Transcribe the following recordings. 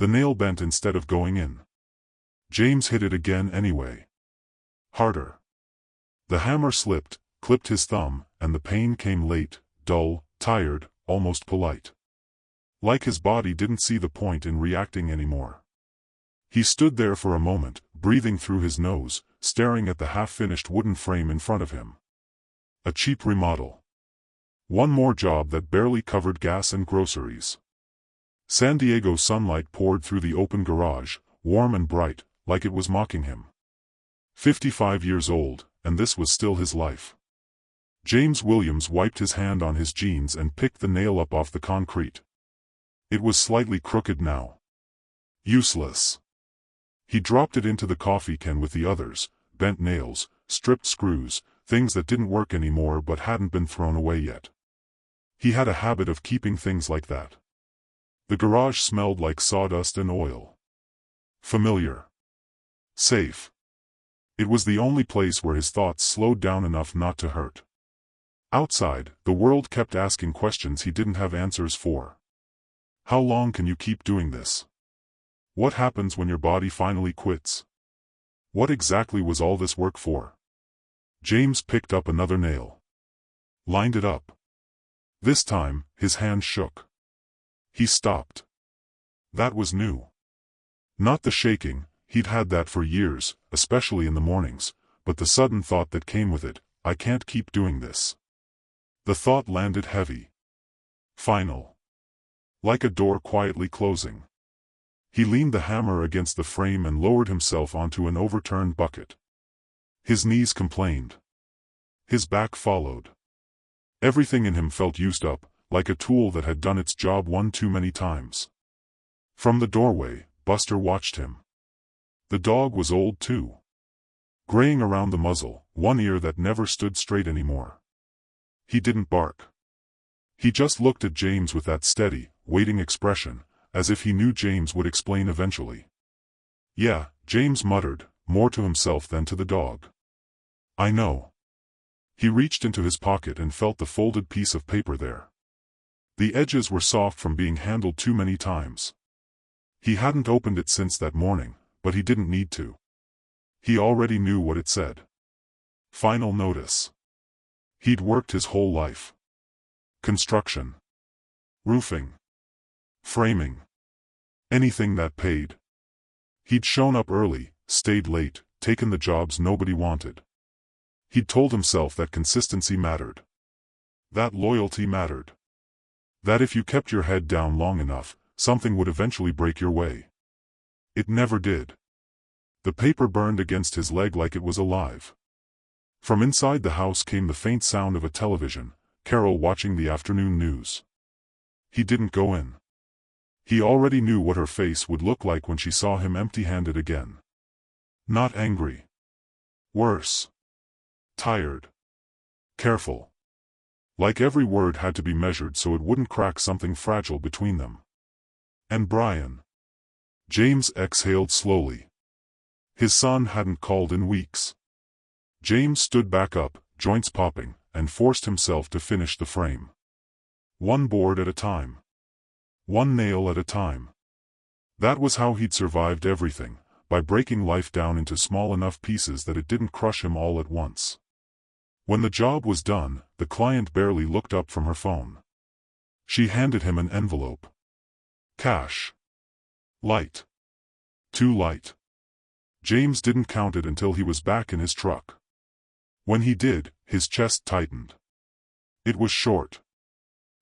The nail bent instead of going in. James hit it again anyway. Harder. The hammer slipped, clipped his thumb, and the pain came late, dull, tired, almost polite. Like his body didn't see the point in reacting anymore. He stood there for a moment, breathing through his nose, staring at the half-finished wooden frame in front of him. A cheap remodel. One more job that barely covered gas and groceries. San Diego sunlight poured through the open garage, warm and bright, like it was mocking him. 55 years old, and this was still his life. James Williams wiped his hand on his jeans and picked the nail up off the concrete. It was slightly crooked now. Useless. He dropped it into the coffee can with the others, bent nails, stripped screws, things that didn't work anymore but hadn't been thrown away yet. He had a habit of keeping things like that. The garage smelled like sawdust and oil. Familiar. Safe. It was the only place where his thoughts slowed down enough not to hurt. Outside, the world kept asking questions he didn't have answers for. How long can you keep doing this? What happens when your body finally quits? What exactly was all this work for? James picked up another nail. Lined it up. This time, his hand shook. He stopped. That was new. Not the shaking, he'd had that for years, especially in the mornings, but the sudden thought that came with it, I can't keep doing this. The thought landed heavy. Final. Like a door quietly closing. He leaned the hammer against the frame and lowered himself onto an overturned bucket. His knees complained. His back followed. Everything in him felt used up, like a tool that had done its job one too many times. From the doorway, Buster watched him. The dog was old too. Graying around the muzzle, one ear that never stood straight anymore. He didn't bark. He just looked at James with that steady, waiting expression, as if he knew James would explain eventually. Yeah, James muttered, more to himself than to the dog. I know. He reached into his pocket and felt the folded piece of paper there. The edges were soft from being handled too many times. He hadn't opened it since that morning, but he didn't need to. He already knew what it said. Final notice. He'd worked his whole life. Construction. Roofing. Framing. Anything that paid. He'd shown up early, stayed late, taken the jobs nobody wanted. He'd told himself that consistency mattered. That loyalty mattered. That if you kept your head down long enough, something would eventually break your way. It never did. The paper burned against his leg like it was alive. From inside the house came the faint sound of a television, Carol watching the afternoon news. He didn't go in. He already knew what her face would look like when she saw him empty-handed again. Not angry. Worse. Tired. Careful. Like every word had to be measured so it wouldn't crack something fragile between them. And Brian. James exhaled slowly. His son hadn't called in weeks. James stood back up, joints popping, and forced himself to finish the frame. One board at a time. One nail at a time. That was how he'd survived everything, by breaking life down into small enough pieces that it didn't crush him all at once. When the job was done, the client barely looked up from her phone. She handed him an envelope. Cash. Light. Too light. James didn't count it until he was back in his truck. When he did, his chest tightened. It was short.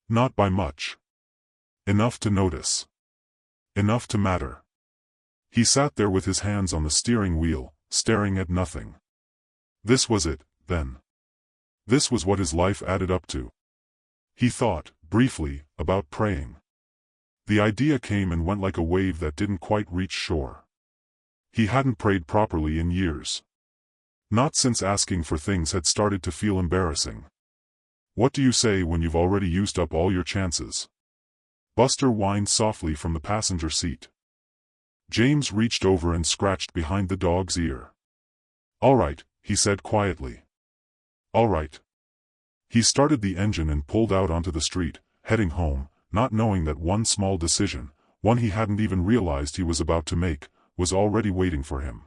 Not by much. Enough to notice. Enough to matter. He sat there with his hands on the steering wheel, staring at nothing. This was it, then. This was what his life added up to. He thought, briefly, about praying. The idea came and went like a wave that didn't quite reach shore. He hadn't prayed properly in years. Not since asking for things had started to feel embarrassing. What do you say when you've already used up all your chances? Buster whined softly from the passenger seat. James reached over and scratched behind the dog's ear. All right, he said quietly. All right. He started the engine and pulled out onto the street, heading home, not knowing that one small decision, one he hadn't even realized he was about to make, was already waiting for him.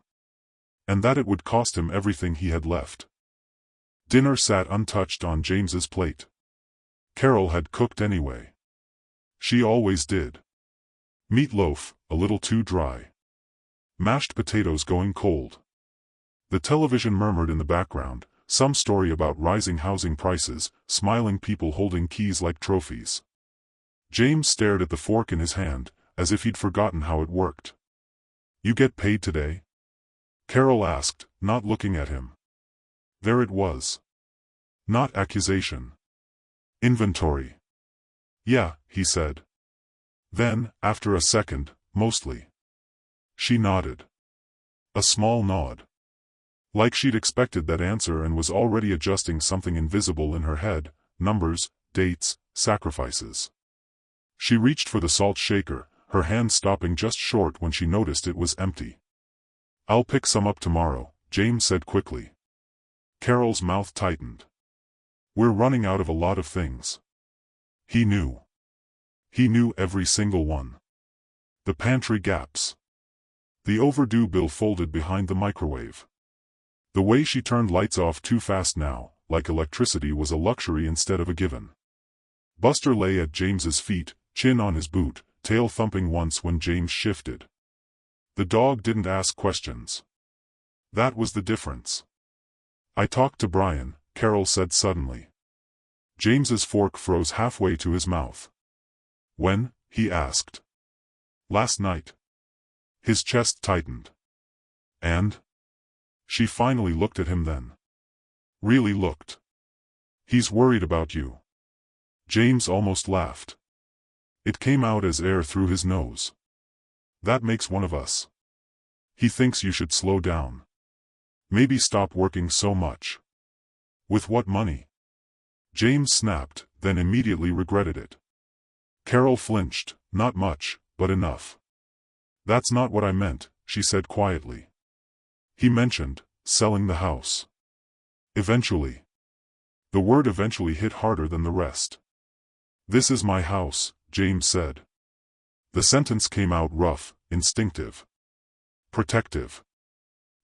And that it would cost him everything he had left. Dinner sat untouched on James's plate. Carol had cooked anyway. She always did. Meatloaf, a little too dry. Mashed potatoes going cold. The television murmured in the background, some story about rising housing prices, smiling people holding keys like trophies. James stared at the fork in his hand, as if he'd forgotten how it worked. "You get paid today?" Carol asked, not looking at him. There it was. Not accusation. Inventory. "Yeah," he said. Then, after a second, "Mostly." She nodded. A small nod. Like she'd expected that answer and was already adjusting something invisible in her head, numbers, dates, sacrifices. She reached for the salt shaker, her hand stopping just short when she noticed it was empty. "I'll pick some up tomorrow," James said quickly. Carol's mouth tightened. "We're running out of a lot of things." He knew. He knew every single one. The pantry gaps. The overdue bill folded behind the microwave. The way she turned lights off too fast now, like electricity was a luxury instead of a given. Buster lay at James's feet, chin on his boot, tail thumping once when James shifted. The dog didn't ask questions. That was the difference. "I talked to Brian," Carol said suddenly. James's fork froze halfway to his mouth. "When?" he asked. "Last night." His chest tightened. "And?" She finally looked at him then. Really looked. "He's worried about you." James almost laughed. It came out as air through his nose. "That makes one of us. He thinks you should slow down. Maybe stop working so much." "With what money?" James snapped, then immediately regretted it. Carol flinched. "Not much, but enough." "That's not what I meant," she said quietly. "He mentioned selling the house. Eventually." The word eventually hit harder than the rest. "This is my house," James said. The sentence came out rough, instinctive. Protective.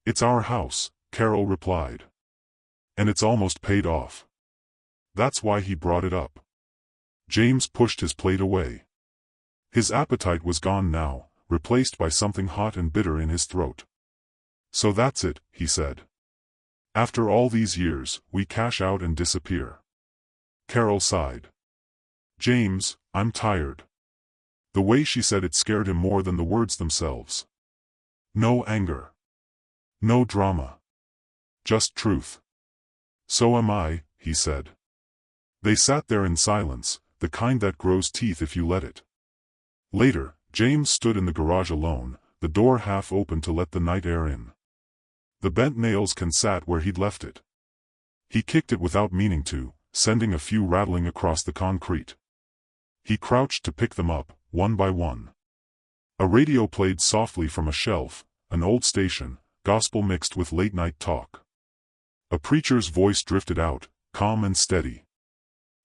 "It's our house," Carol replied. "And it's almost paid off. That's why he brought it up." James pushed his plate away. His appetite was gone now, replaced by something hot and bitter in his throat. "So that's it," he said. "After all these years, we cash out and disappear." Carol sighed. "James, I'm tired." The way she said it scared him more than the words themselves. No anger. No drama. Just truth. "So am I," he said. They sat there in silence, the kind that grows teeth if you let it. Later, James stood in the garage alone, the door half open to let the night air in. The bent nails can sat where he'd left it. He kicked it without meaning to, sending a few rattling across the concrete. He crouched to pick them up, one by one. A radio played softly from a shelf, an old station, gospel mixed with late-night talk. A preacher's voice drifted out, calm and steady.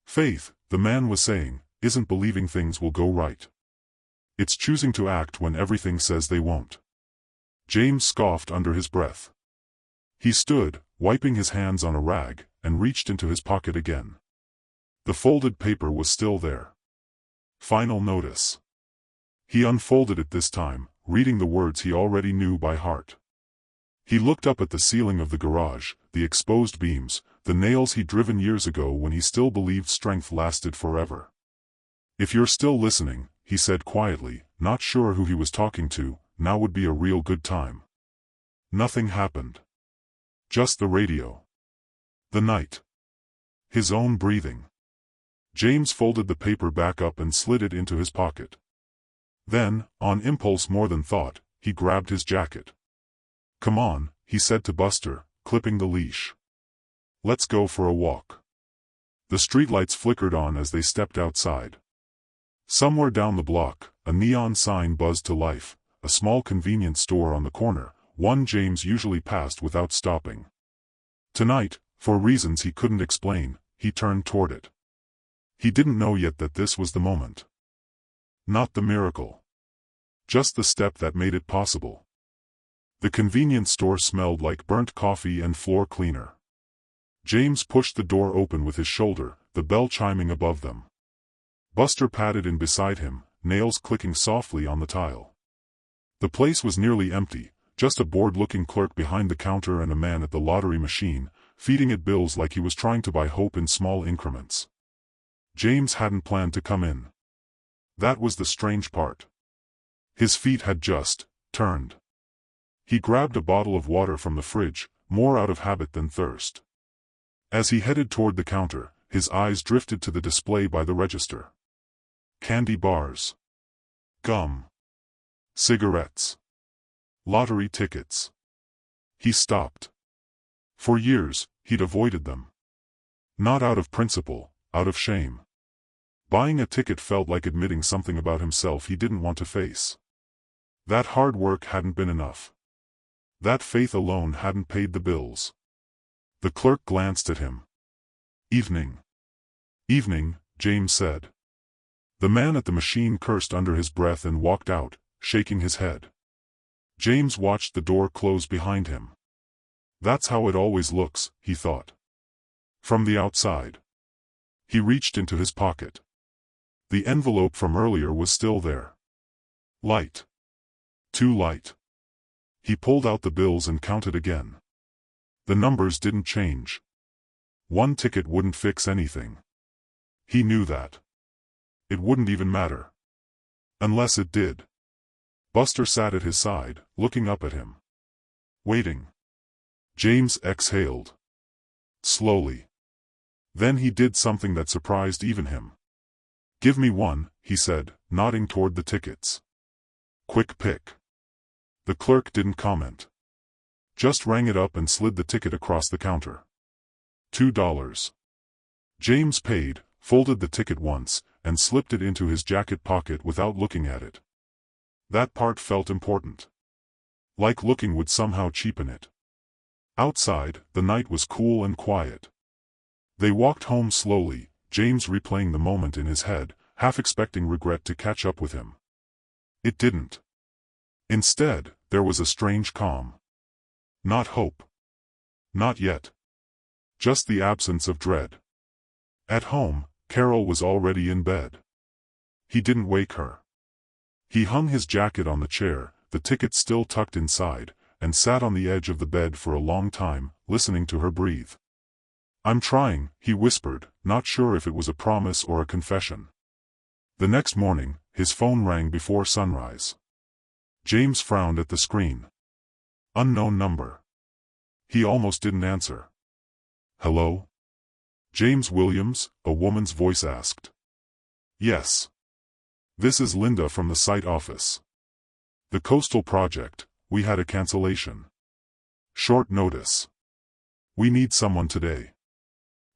"Faith," the man was saying, "isn't believing things will go right. It's choosing to act when everything says they won't." James scoffed under his breath. He stood, wiping his hands on a rag, and reached into his pocket again. The folded paper was still there. Final notice. He unfolded it this time, reading the words he already knew by heart. He looked up at the ceiling of the garage, the exposed beams, the nails he'd driven years ago when he still believed strength lasted forever. "If you're still listening," he said quietly, not sure who he was talking to, "now would be a real good time." Nothing happened. Just the radio. The night. His own breathing. James folded the paper back up and slid it into his pocket. Then, on impulse more than thought, he grabbed his jacket. "Come on," he said to Buster, clipping the leash. "Let's go for a walk." The streetlights flickered on as they stepped outside. Somewhere down the block, a neon sign buzzed to life, a small convenience store on the corner, one James usually passed without stopping. Tonight, for reasons he couldn't explain, he turned toward it. He didn't know yet that this was the moment. Not the miracle. Just the step that made it possible. The convenience store smelled like burnt coffee and floor cleaner. James pushed the door open with his shoulder, the bell chiming above them. Buster padded in beside him, nails clicking softly on the tile. The place was nearly empty, just a bored-looking clerk behind the counter and a man at the lottery machine, feeding it bills like he was trying to buy hope in small increments. James hadn't planned to come in. That was the strange part. His feet had just turned. He grabbed a bottle of water from the fridge, more out of habit than thirst. As he headed toward the counter, his eyes drifted to the display by the register. Candy bars. Gum. Cigarettes. Lottery tickets. He stopped. For years, he'd avoided them. Not out of principle, out of shame. Buying a ticket felt like admitting something about himself he didn't want to face. That hard work hadn't been enough. That faith alone hadn't paid the bills. The clerk glanced at him. Evening. Evening, James said. The man at the machine cursed under his breath and walked out, shaking his head. James watched the door close behind him. That's how it always looks, he thought. From the outside. He reached into his pocket. The envelope from earlier was still there. Light. Too light. He pulled out the bills and counted again. The numbers didn't change. One ticket wouldn't fix anything. He knew that. It wouldn't even matter. Unless it did. Buster sat at his side, looking up at him. Waiting. James exhaled. Slowly. Then he did something that surprised even him. Give me one, he said, nodding toward the tickets. Quick pick. The clerk didn't comment. Just rang it up and slid the ticket across the counter. $2. James paid, folded the ticket once, and slipped it into his jacket pocket without looking at it. That part felt important. Like looking would somehow cheapen it. Outside, the night was cool and quiet. They walked home slowly, James replaying the moment in his head, half expecting regret to catch up with him. It didn't. Instead, there was a strange calm. Not hope. Not yet. Just the absence of dread. At home, Carol was already in bed. He didn't wake her. He hung his jacket on the chair, the ticket still tucked inside, and sat on the edge of the bed for a long time, listening to her breathe. I'm trying, he whispered, not sure if it was a promise or a confession. The next morning, his phone rang before sunrise. James frowned at the screen. Unknown number. He almost didn't answer. Hello? James Williams, a woman's voice asked. Yes. This is Linda from the site office. The coastal project, we had a cancellation. Short notice. We need someone today.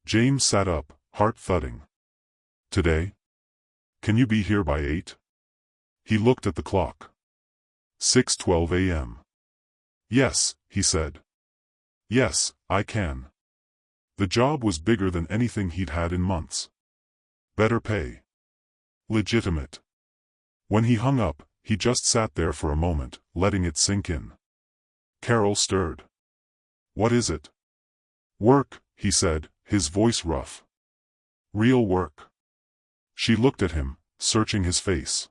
James sat up, heart thudding. Today? Can you be here by 8? He looked at the clock. 6:12 a.m. Yes, he said. Yes, I can. The job was bigger than anything he'd had in months. Better pay. Legitimate. When he hung up, he just sat there for a moment, letting it sink in. Carol stirred. What is it? Work, he said, his voice rough. Real work. She looked at him, searching his face.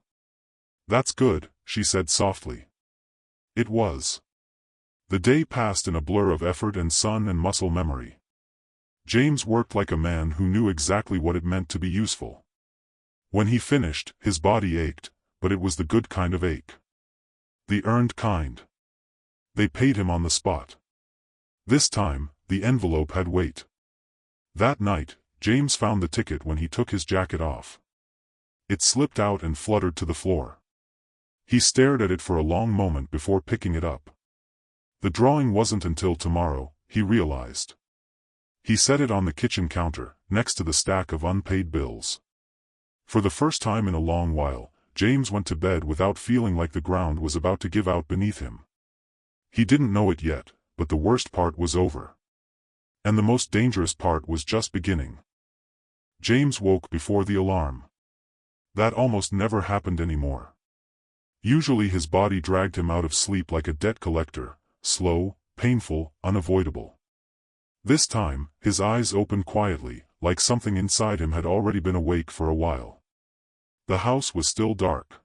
That's good, she said softly. It was. The day passed in a blur of effort and sun and muscle memory. James worked like a man who knew exactly what it meant to be useful. When he finished, his body ached, but it was the good kind of ache. The earned kind. They paid him on the spot. This time, the envelope had weight. That night, James found the ticket when he took his jacket off. It slipped out and fluttered to the floor. He stared at it for a long moment before picking it up. The drawing wasn't until tomorrow, he realized. He set it on the kitchen counter, next to the stack of unpaid bills. For the first time in a long while, James went to bed without feeling like the ground was about to give out beneath him. He didn't know it yet, but the worst part was over. And the most dangerous part was just beginning. James woke before the alarm. That almost never happened anymore. Usually his body dragged him out of sleep like a debt collector, slow, painful, unavoidable. This time, his eyes opened quietly, like something inside him had already been awake for a while. The house was still dark.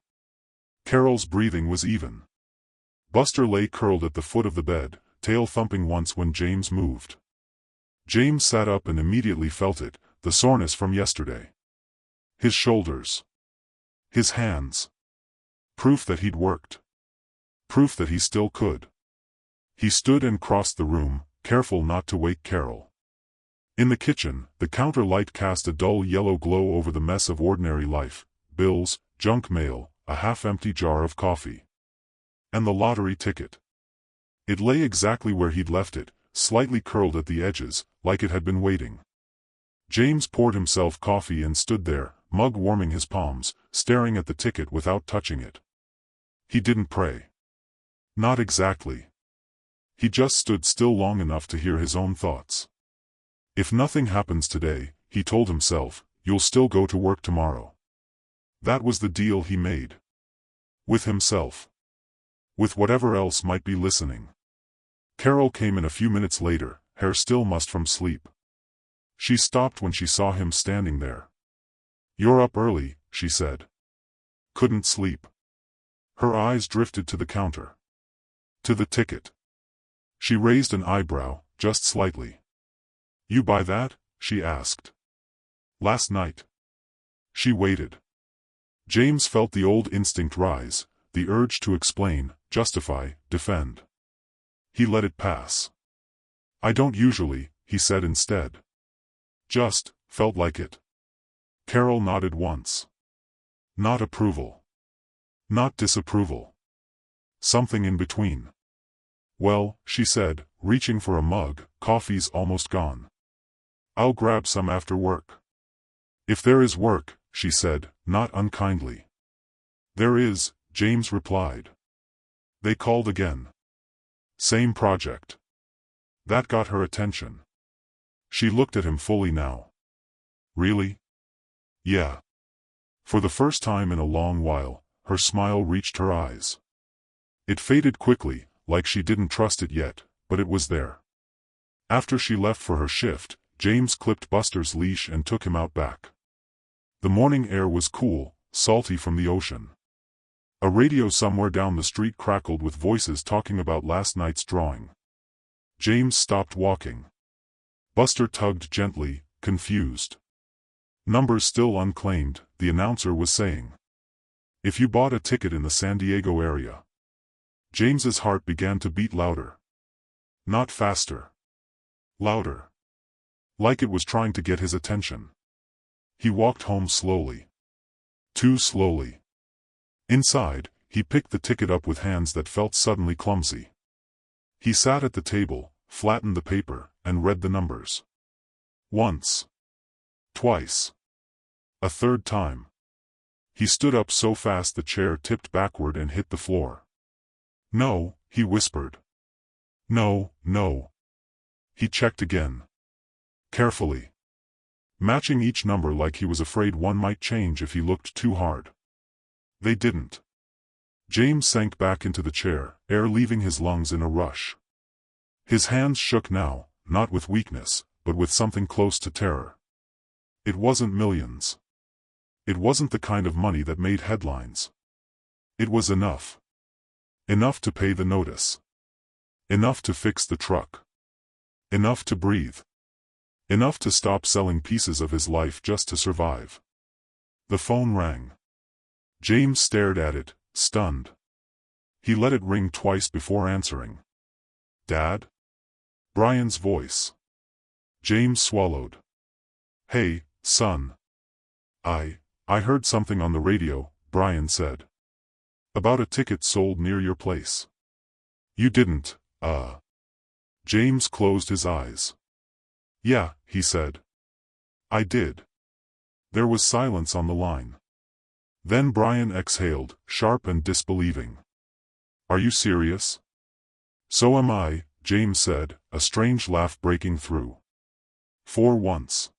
Carol's breathing was even. Buster lay curled at the foot of the bed, tail thumping once when James moved. James sat up and immediately felt it, the soreness from yesterday. His shoulders. His hands. Proof that he'd worked. Proof that he still could. He stood and crossed the room, careful not to wake Carol. In the kitchen, the counter light cast a dull yellow glow over the mess of ordinary life, bills, junk mail, a half-empty jar of coffee. And the lottery ticket. It lay exactly where he'd left it, slightly curled at the edges, like it had been waiting. James poured himself coffee and stood there, mug warming his palms, staring at the ticket without touching it. He didn't pray. Not exactly. He just stood still long enough to hear his own thoughts. If nothing happens today, he told himself, you'll still go to work tomorrow. That was the deal he made. With himself. With whatever else might be listening. Carol came in a few minutes later, hair still mussed from sleep. She stopped when she saw him standing there. You're up early, she said. Couldn't sleep. Her eyes drifted to the counter. To the ticket. She raised an eyebrow, just slightly. You buy that? She asked. Last night. She waited. James felt the old instinct rise, the urge to explain, justify, defend. He let it pass. I don't usually, he said instead. Just, felt like it. Carol nodded once. Not approval. Not disapproval. Something in between. Well, she said, reaching for a mug, coffee's almost gone. I'll grab some after work. If there is work, she said, not unkindly. There is, James replied. They called again. Same project. That got her attention. She looked at him fully now. Really? Yeah. For the first time in a long while, her smile reached her eyes. It faded quickly, like she didn't trust it yet, but it was there. After she left for her shift, James clipped Buster's leash and took him out back. The morning air was cool, salty from the ocean. A radio somewhere down the street crackled with voices talking about last night's drawing. James stopped walking. Buster tugged gently, confused. Numbers still unclaimed, the announcer was saying. If you bought a ticket in the San Diego area. James's heart began to beat louder. Not faster. Louder. Like it was trying to get his attention. He walked home slowly. Too slowly. Inside, he picked the ticket up with hands that felt suddenly clumsy. He sat at the table, flattened the paper, and read the numbers. Once. Twice. A third time. He stood up so fast the chair tipped backward and hit the floor. No, he whispered. No, no. He checked again. Carefully. Matching each number like he was afraid one might change if he looked too hard. They didn't. James sank back into the chair, air leaving his lungs in a rush. His hands shook now, not with weakness, but with something close to terror. It wasn't millions. It wasn't the kind of money that made headlines. It was enough. Enough to pay the notice. Enough to fix the truck. Enough to breathe. Enough to stop selling pieces of his life just to survive. The phone rang. James stared at it, stunned. He let it ring twice before answering. Dad? Brian's voice. James swallowed. Hey, son. I heard something on the radio, Brian said. About a ticket sold near your place. You didn't, James closed his eyes. Yeah, he said. I did. There was silence on the line. Then Brian exhaled, sharp and disbelieving. Are you serious? So am I, James said, a strange laugh breaking through. For once.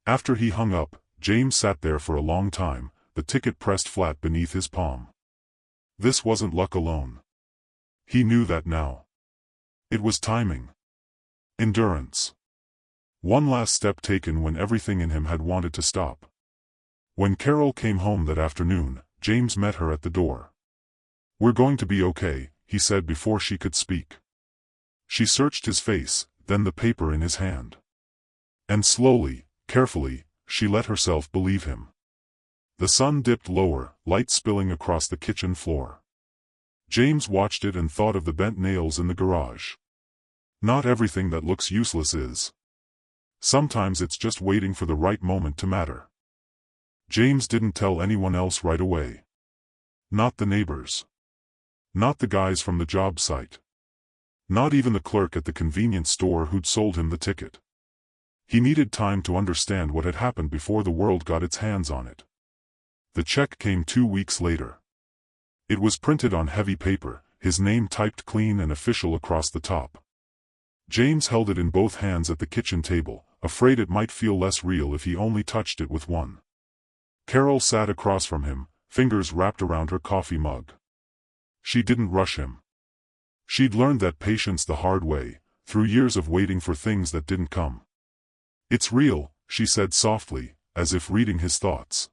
After he hung up, James sat there for a long time, the ticket pressed flat beneath his palm. This wasn't luck alone. He knew that now. It was timing. Endurance. One last step taken when everything in him had wanted to stop. When Carol came home that afternoon, James met her at the door. "We're going to be okay," he said before she could speak. She searched his face, then the paper in his hand. And slowly, carefully, she let herself believe him. The sun dipped lower, light spilling across the kitchen floor. James watched it and thought of the bent nails in the garage. Not everything that looks useless is. Sometimes it's just waiting for the right moment to matter. James didn't tell anyone else right away. Not the neighbors. Not the guys from the job site. Not even the clerk at the convenience store who'd sold him the ticket. He needed time to understand what had happened before the world got its hands on it. The check came 2 weeks later. It was printed on heavy paper, his name typed clean and official across the top. James held it in both hands at the kitchen table, afraid it might feel less real if he only touched it with one. Carol sat across from him, fingers wrapped around her coffee mug. She didn't rush him. She'd learned that patience the hard way, through years of waiting for things that didn't come. "It's real," she said softly, as if reading his thoughts.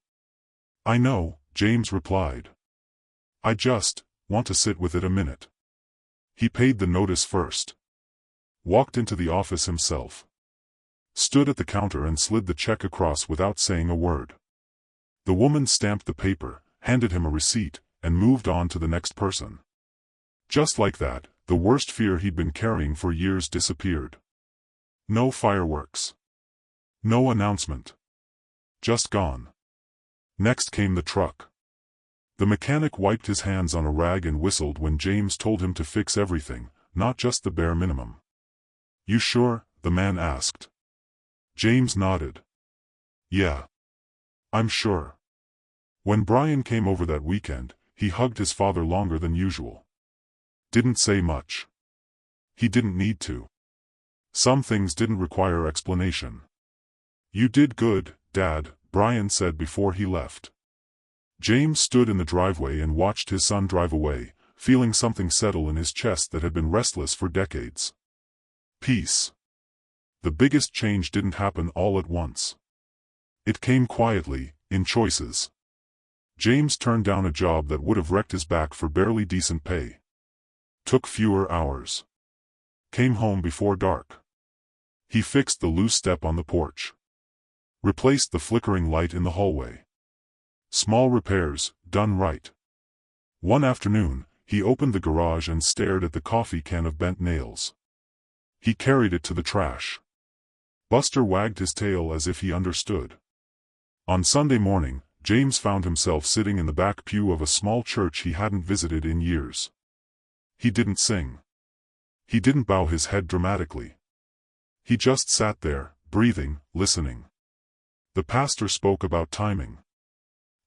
"I know," James replied. "I just want to sit with it a minute." He paid the notice first. Walked into the office himself. Stood at the counter and slid the check across without saying a word. The woman stamped the paper, handed him a receipt, and moved on to the next person. Just like that, the worst fear he'd been carrying for years disappeared. No fireworks. No announcement. Just gone. Next came the truck. The mechanic wiped his hands on a rag and whistled when James told him to fix everything, not just the bare minimum. "You sure?" the man asked. James nodded. "Yeah. I'm sure." When Brian came over that weekend, he hugged his father longer than usual. Didn't say much. He didn't need to. Some things didn't require explanation. "You did good, Dad," Brian said before he left. James stood in the driveway and watched his son drive away, feeling something settle in his chest that had been restless for decades. Peace. The biggest change didn't happen all at once. It came quietly, in choices. James turned down a job that would have wrecked his back for barely decent pay. Took fewer hours. Came home before dark. He fixed the loose step on the porch. Replaced the flickering light in the hallway. Small repairs, done right. One afternoon, he opened the garage and stared at the coffee can of bent nails. He carried it to the trash. Buster wagged his tail as if he understood. On Sunday morning, James found himself sitting in the back pew of a small church he hadn't visited in years. He didn't sing. He didn't bow his head dramatically. He just sat there, breathing, listening. The pastor spoke about timing.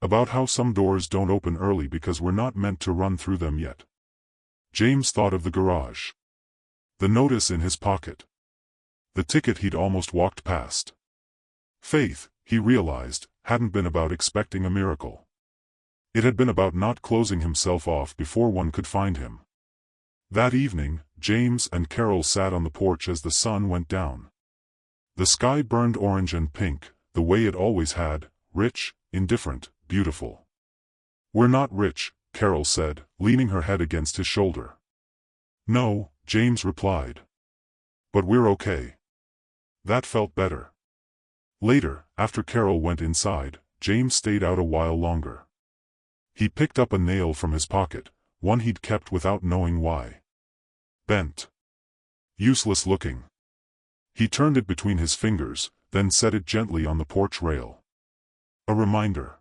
About how some doors don't open early because we're not meant to run through them yet. James thought of the garage. The notice in his pocket. The ticket he'd almost walked past. Faith, he realized, hadn't been about expecting a miracle. It had been about not closing himself off before one could find him. That evening, James and Carol sat on the porch as the sun went down. The sky burned orange and pink, the way it always had, rich, indifferent, beautiful. "We're not rich," Carol said, leaning her head against his shoulder. "No," James replied. "But we're okay." That felt better. Later, after Carol went inside, James stayed out a while longer. He picked up a nail from his pocket, one he'd kept without knowing why. Bent. Useless looking. He turned it between his fingers, then set it gently on the porch rail. A reminder.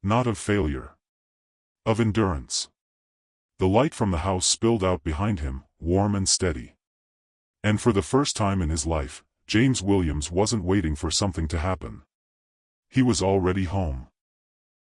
Not of failure. Of endurance. The light from the house spilled out behind him, warm and steady. And for the first time in his life, James Williams wasn't waiting for something to happen. He was already home.